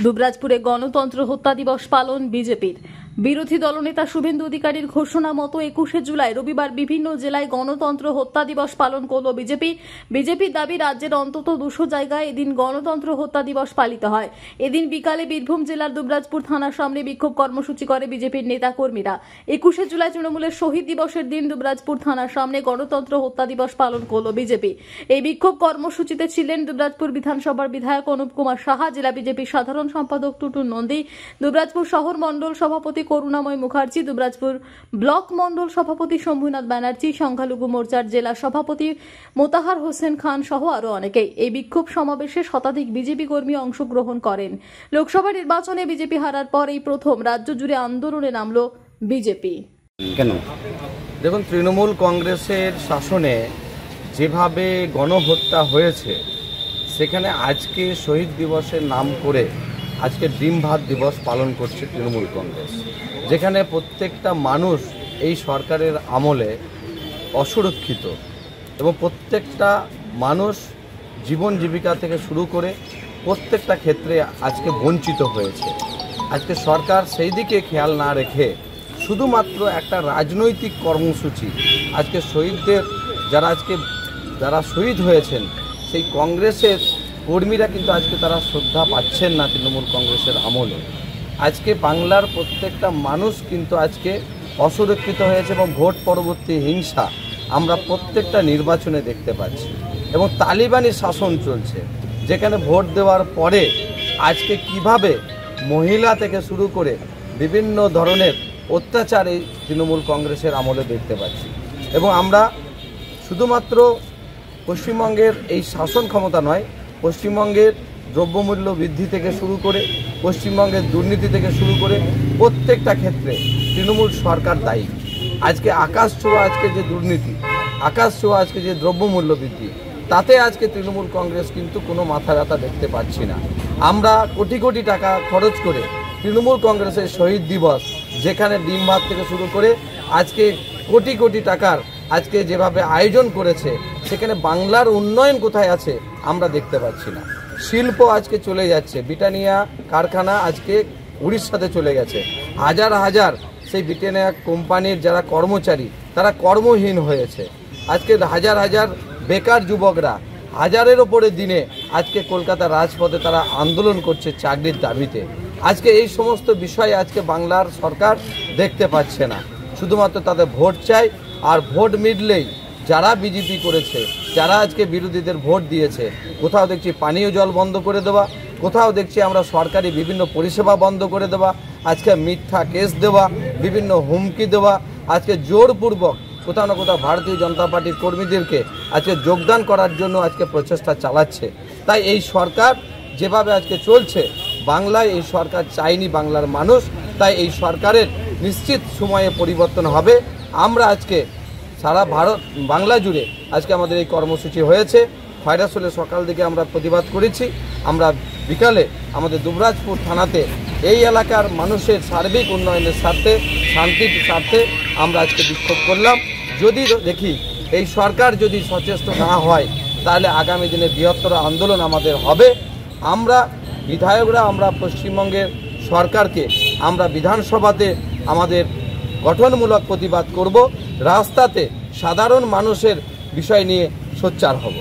দুবরাজপুরে গণতন্ত্র হত্যা দিবস পালন বিজেপির। বিরোধী দলনেতা শুভেন্দু অধিকারীর ঘোষণা মতো 21শে জুলাই রবিবার বিভিন্ন জেলায় গণতন্ত্র হত্যা দিবস পালন করল বিজেপি। বিজেপির দাবি, রাজ্যের অন্তত 200 জায়গায় এদিন গণতন্ত্র হত্যা দিবস পালিত হয়। এদিন বিকালে বীরভূম জেলার দুবরাজপুর থানার সামনে বিক্ষোভ কর্মসূচি করে বিজেপির নেতা কর্মীরা। 21শে জুলাই তৃণমূলের শহীদ দিবসের দিন দুবরাজপুর থানার সামনে গণতন্ত্র হত্যা দিবস পালন করল বিজেপি। এই বিক্ষোভ কর্মসূচিতে ছিলেন দুবরাজপুর বিধানসভার বিধায়ক অনুপ কুমার সাহা, জেলা বিজেপির সাধারণ সম্পাদক টুটুল নন্দী, দুবরাজপুর শহর মণ্ডল সভাপতি করুণাময় মুখার্জি, দুবরাজপুর ব্লক মণ্ডল সভাপতি শম্ভুনাথ ব্যানার্জি, সংখ্যালঘু মোর্চার জেলা সভাপতি মোতাহার হোসেন খান সহ আরো অনেকেই। এই বিক্ষোভ সমাবেশে শতাধিক বিজেপি কর্মী অংশগ্রহণ করেন। লোকসভা নির্বাচনে বিজেপি হারার পর এই প্রথম রাজ্য জুড়ে আন্দোলনে নামল বিজেপি। কেন? দেখুন, তৃণমূল কংগ্রেসের শাসনে যেভাবে গণহত্যা হয়েছে, সেখানে আজকে শহীদ দিবসের নাম করে আজকে ডিম ভাত দিবস পালন করছে তৃণমূল কংগ্রেস, যেখানে প্রত্যেকটা মানুষ এই সরকারের আমলে অসুরক্ষিত এবং প্রত্যেকটা মানুষ জীবন জীবিকা থেকে শুরু করে প্রত্যেকটা ক্ষেত্রে আজকে বঞ্চিত হয়েছে। আজকে সরকার সেই দিকে খেয়াল না রেখে শুধুমাত্র একটা রাজনৈতিক কর্মসূচি, আজকে শহীদদের যারা শহীদ হয়েছেন সেই কংগ্রেসের কর্মীরা কিন্তু আজকে তারা শ্রদ্ধা পাচ্ছেন না তৃণমূল কংগ্রেসের আমলে। আজকে বাংলার প্রত্যেকটা মানুষ কিন্তু আজকে অসুরক্ষিত হয়েছে এবং ভোট পরবর্তী হিংসা আমরা প্রত্যেকটা নির্বাচনে দেখতে পাচ্ছি এবং তালিবানি শাসন চলছে, যেখানে ভোট দেওয়ার পরে আজকে কিভাবে মহিলা থেকে শুরু করে বিভিন্ন ধরনের অত্যাচার এই তৃণমূল কংগ্রেসের আমলে দেখতে পাচ্ছি। এবং আমরা শুধুমাত্র পশ্চিমবঙ্গের এই শাসন ক্ষমতা নয়, পশ্চিমবঙ্গের দ্রব্যমূল্য বৃদ্ধি থেকে শুরু করে পশ্চিমবঙ্গের দুর্নীতি থেকে শুরু করে প্রত্যেকটা ক্ষেত্রে তৃণমূল সরকার দায়ী। আজকে আকাশ ছোঁয়া আজকে যে দুর্নীতি, আকাশ ছোঁয়া আজকে যে দ্রব্যমূল্য বৃদ্ধি, তাতে আজকে তৃণমূল কংগ্রেস কিন্তু কোনো মাথা ব্যথা দেখতে পাচ্ছি না। আমরা কোটি কোটি টাকা খরচ করে তৃণমূল কংগ্রেসের শহীদ দিবস, যেখানে ডিম ভাত থেকে শুরু করে আজকে কোটি কোটি টাকার আজকে যেভাবে আয়োজন করেছে, সেখানে বাংলার উন্নয়ন কোথায় আছে আমরা দেখতে পাচ্ছি না। শিল্প আজকে চলে যাচ্ছে, ব্রিটানিয়া কারখানা আজকে উড়িষ্যাতে চলে গেছে। হাজার হাজার সেই ব্রিটানিয়া কোম্পানির যারা কর্মচারী তারা কর্মহীন হয়েছে। আজকে হাজার হাজার বেকার যুবকরা হাজারের ওপরে দিনে আজকে কলকাতার রাজপথে তারা আন্দোলন করছে চাকরির দাবিতে। আজকে এই সমস্ত বিষয় আজকে বাংলার সরকার দেখতে পাচ্ছে না। শুধুমাত্র তাদের ভোট চাই, আর ভোট মিটলেই যারা বিজেপি করেছে, যারা আজকে বিরোধীদের ভোট দিয়েছে, কোথাও দেখছি পানীয় জল বন্ধ করে দেওয়া, কোথাও দেখছি আমরা সরকারি বিভিন্ন পরিষেবা বন্ধ করে দেওয়া, আজকে মিথ্যা কেস দেওয়া, বিভিন্ন হুমকি দেওয়া, আজকে জোরপূর্বক কোথাও না কোথাও ভারতীয় জনতা পার্টির কর্মীদেরকে আজকে যোগদান করার জন্য আজকে প্রচেষ্টা চালাচ্ছে। তাই এই সরকার যেভাবে আজকে চলছে, বাংলায় এই সরকার চায়নি বাংলার মানুষ। তাই এই সরকারের নিশ্চিত সময়ে পরিবর্তন হবে। আমরা আজকে সারা বাংলা জুড়ে আজকে আমাদের এই কর্মসূচি হয়েছে। খয়রাসোলে সকাল থেকে আমরা প্রতিবাদ করেছি। আমরা বিকালে আমাদের দুবরাজপুর থানাতে এই এলাকার মানুষের সার্বিক উন্নয়নের স্বার্থে, শান্তির স্বার্থে আমরা আজকে বিক্ষোভ করলাম। যদি দেখি এই সরকার যদি সচেষ্ট না হয়, তাহলে আগামী দিনে বৃহত্তর আন্দোলন আমাদের হবে। আমরা বিধায়করা, আমরা পশ্চিমবঙ্গের সরকারকে আমরা বিধানসভাতে আমাদের গঠনমূলক প্রতিবাদ করব, রাস্তাতে সাধারণ মানুষের বিষয় নিয়ে সোচ্চার হব।